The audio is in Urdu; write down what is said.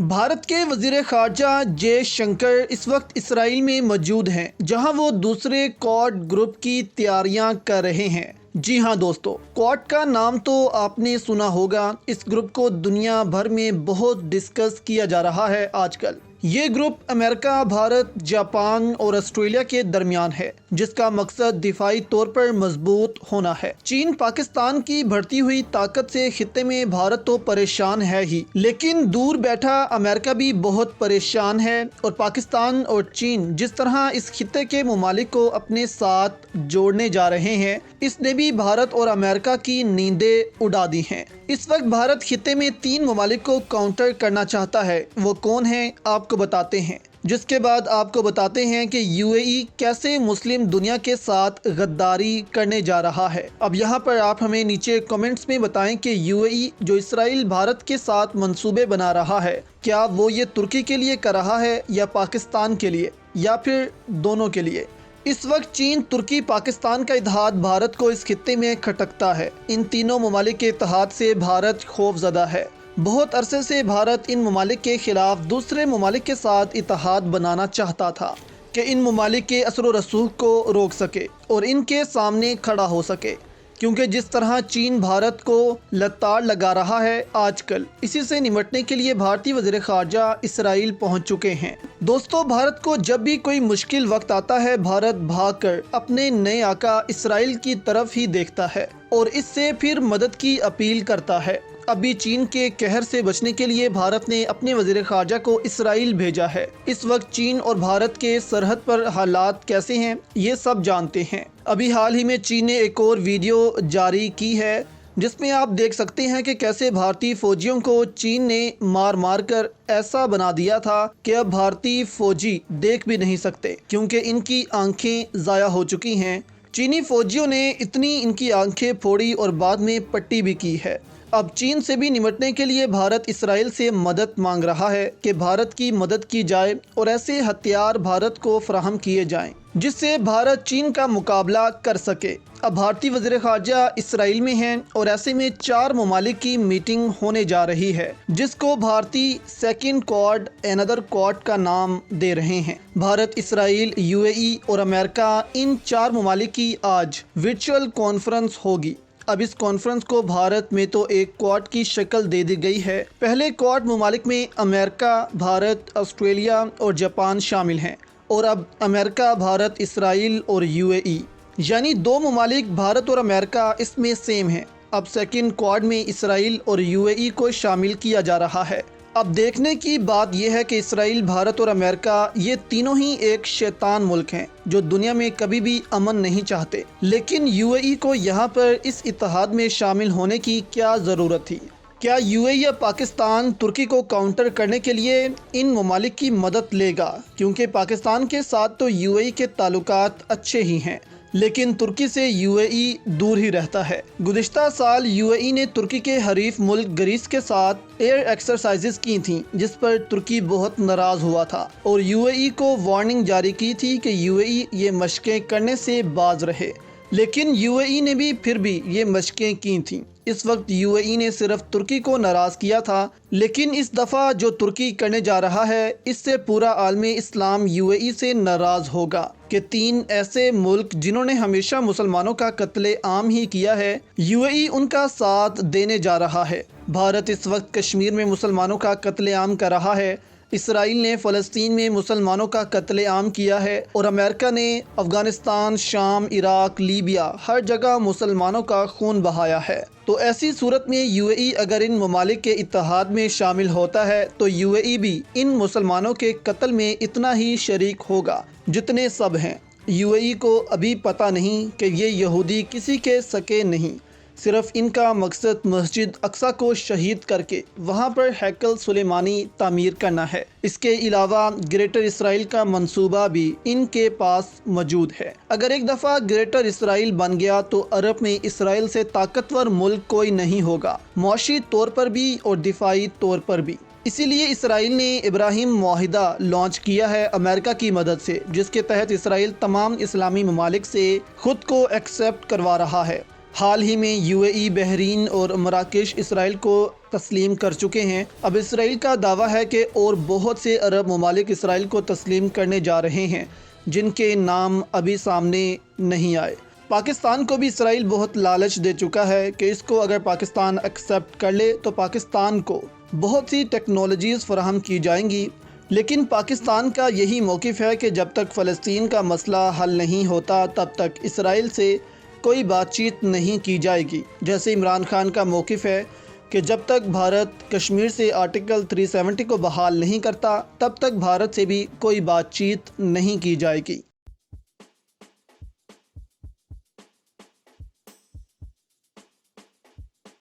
بھارت کے وزیر خارجہ جے شنکر اس وقت اسرائیل میں موجود ہیں، جہاں وہ دوسرے کوڈ گروپ کی تیاریاں کر رہے ہیں۔ جی ہاں دوستو، کوڈ کا نام تو آپ نے سنا ہوگا۔ اس گروپ کو دنیا بھر میں بہت ڈسکس کیا جا رہا ہے آج کل۔ یہ گروپ امریکہ، بھارت، جاپان اور آسٹریلیا کے درمیان ہے، جس کا مقصد دفاعی طور پر مضبوط ہونا ہے۔ چین پاکستان کی بڑھتی ہوئی طاقت سے خطے میں بھارت تو پریشان ہے ہی، لیکن دور بیٹھا امریکہ بھی بہت پریشان ہے، اور پاکستان اور چین جس طرح اس خطے کے ممالک کو اپنے ساتھ جوڑنے جا رہے ہیں، اس نے بھی بھارت اور امریکہ کی نیندیں اڑا دی ہیں۔ اس وقت بھارت خطے میں 3 ممالک کو کاؤنٹر کرنا چاہتا ہے۔ وہ کون ہیں آپ کو بتاتے ہیں، جس کے بعد آپ کو بتاتے ہیں کہ یو اے ای کیسے مسلم دنیا کے ساتھ غداری کرنے جا رہا ہے۔ اب یہاں پر آپ ہمیں نیچے کمنٹس میں بتائیں کہ یو اے ای جو اسرائیل بھارت کے ساتھ منصوبے بنا رہا ہے، کیا وہ یہ ترکی کے لیے کر رہا ہے یا پاکستان کے لیے یا پھر دونوں کے لیے؟ اس وقت چین، ترکی، پاکستان کا اتحاد بھارت کو اس خطے میں کھٹکتا ہے۔ ان تینوں ممالک کے اتحاد سے بھارت خوف زدہ ہے۔ بہت عرصے سے بھارت ان ممالک کے خلاف دوسرے ممالک کے ساتھ اتحاد بنانا چاہتا تھا کہ ان ممالک کے اثر و رسوخ کو روک سکے اور ان کے سامنے کھڑا ہو سکے، کیونکہ جس طرح چین بھارت کو لتاڑ لگا رہا ہے آج کل، اسی سے نمٹنے کے لیے بھارتی وزیر خارجہ اسرائیل پہنچ چکے ہیں۔ دوستو، بھارت کو جب بھی کوئی مشکل وقت آتا ہے، بھارت بھاگ کر اپنے نئے آقا اسرائیل کی طرف ہی دیکھتا ہے اور اس سے پھر مدد کی اپیل کرتا ہے۔ ابھی چین کے قہر سے بچنے کے لیے بھارت نے اپنے وزیر خارجہ کو اسرائیل بھیجا ہے۔ اس وقت چین اور بھارت کے سرحد پر حالات کیسے ہیں، یہ سب جانتے ہیں۔ ابھی حال ہی میں چین نے ایک اور ویڈیو جاری کی ہے، جس میں آپ دیکھ سکتے ہیں کہ کیسے بھارتی فوجیوں کو چین نے مار مار کر ایسا بنا دیا تھا کہ اب بھارتی فوجی دیکھ بھی نہیں سکتے، کیونکہ ان کی آنکھیں ضائع ہو چکی ہیں۔ چینی فوجیوں نے اتنی ان کی آنکھیں پھوڑی اور بعد میں پٹی بھی کی ہے۔ اب چین سے بھی نمٹنے کے لیے بھارت اسرائیل سے مدد مانگ رہا ہے کہ بھارت کی مدد کی جائے اور ایسے ہتھیار بھارت کو فراہم کیے جائیں جس سے بھارت چین کا مقابلہ کر سکے۔ اب بھارتی وزیر خارجہ اسرائیل میں ہیں اور ایسے میں 4 ممالک کی میٹنگ ہونے جا رہی ہے، جس کو بھارتی سیکنڈ کوڈ انادر کوڈ کا نام دے رہے ہیں۔ بھارت، اسرائیل، یو اے ای اور امریکہ، ان 4 ممالک کی آج ورچوئل کانفرنس ہوگی۔ اب اس کانفرنس کو بھارت میں تو ایک کوڈ کی شکل دے دی گئی ہے۔ پہلے کوڈ ممالک میں امریکہ، بھارت، آسٹریلیا اور جاپان شامل ہیں، اور اب امریکہ، بھارت، اسرائیل اور یو اے ای، یعنی 2 ممالک بھارت اور امریکہ اس میں سیم ہیں۔ اب سیکنڈ کوڈ میں اسرائیل اور یو اے ای کو شامل کیا جا رہا ہے۔ اب دیکھنے کی بات یہ ہے کہ اسرائیل، بھارت اور امریکہ، یہ تینوں ہی ایک شیطان ملک ہیں جو دنیا میں کبھی بھی امن نہیں چاہتے، لیکن یو اے ای کو یہاں پر اس اتحاد میں شامل ہونے کی کیا ضرورت تھی؟ کیا یو اے ای یا پاکستان ترکی کو کاؤنٹر کرنے کے لیے ان ممالک کی مدد لے گا؟ کیونکہ پاکستان کے ساتھ تو یو اے ای کے تعلقات اچھے ہی ہیں، لیکن ترکی سے یو اے ای دور ہی رہتا ہے۔ گزشتہ سال یو اے ای نے ترکی کے حریف ملک گریس کے ساتھ ایئر ایکسرسائزز کی تھیں، جس پر ترکی بہت ناراض ہوا تھا اور یو اے ای کو وارننگ جاری کی تھی کہ یو اے ای یہ مشقیں کرنے سے باز رہے، لیکن یو اے ای نے بھی پھر بھی یہ مشقیں کی تھیں۔ اس وقت یو اے ای نے صرف ترکی کو ناراض کیا تھا، لیکن اس دفعہ جو ترکی کرنے جا رہا ہے، اس سے پورا عالم اسلام یو اے ای سے ناراض ہوگا کہ 3 ایسے ملک جنہوں نے ہمیشہ مسلمانوں کا قتل عام ہی کیا ہے، یو اے ای ان کا ساتھ دینے جا رہا ہے۔ بھارت اس وقت کشمیر میں مسلمانوں کا قتل عام کر رہا ہے، اسرائیل نے فلسطین میں مسلمانوں کا قتل عام کیا ہے، اور امریکہ نے افغانستان، شام، عراق، لیبیا، ہر جگہ مسلمانوں کا خون بہایا ہے۔ تو ایسی صورت میں یو اے ای اگر ان ممالک کے اتحاد میں شامل ہوتا ہے تو یو اے ای بھی ان مسلمانوں کے قتل میں اتنا ہی شریک ہوگا جتنے سب ہیں۔ یو اے ای کو ابھی پتہ نہیں کہ یہ یہودی کسی کے سکے نہیں، صرف ان کا مقصد مسجد اقصیٰ کو شہید کر کے وہاں پر ہیکل سلیمانی تعمیر کرنا ہے۔ اس کے علاوہ گریٹر اسرائیل کا منصوبہ بھی ان کے پاس موجود ہے۔ اگر ایک دفعہ گریٹر اسرائیل بن گیا تو عرب میں اسرائیل سے طاقتور ملک کوئی نہیں ہوگا، معاشی طور پر بھی اور دفاعی طور پر بھی۔ اسی لیے اسرائیل نے ابراہیم معاہدہ لانچ کیا ہے امریکہ کی مدد سے، جس کے تحت اسرائیل تمام اسلامی ممالک سے خود کو ایکسیپٹ کروا رہا ہے۔ حال ہی میں UAE، بحرین اور مراکش اسرائیل کو تسلیم کر چکے ہیں۔ اب اسرائیل کا دعویٰ ہے کہ اور بہت سے عرب ممالک اسرائیل کو تسلیم کرنے جا رہے ہیں، جن کے نام ابھی سامنے نہیں آئے۔ پاکستان کو بھی اسرائیل بہت لالچ دے چکا ہے کہ اس کو اگر پاکستان ایکسیپٹ کر لے تو پاکستان کو بہت سی ٹیکنالوجیز فراہم کی جائیں گی، لیکن پاکستان کا یہی موقف ہے کہ جب تک فلسطین کا مسئلہ حل نہیں ہوتا تب تک اسرائیل سے کوئی بات چیت نہیں کی جائے گی۔ جیسے عمران خان کا موقف ہے کہ جب تک بھارت کشمیر سے آرٹیکل 370 کو بحال نہیں کرتا تب تک بھارت سے بھی کوئی بات چیت نہیں کی جائے گی۔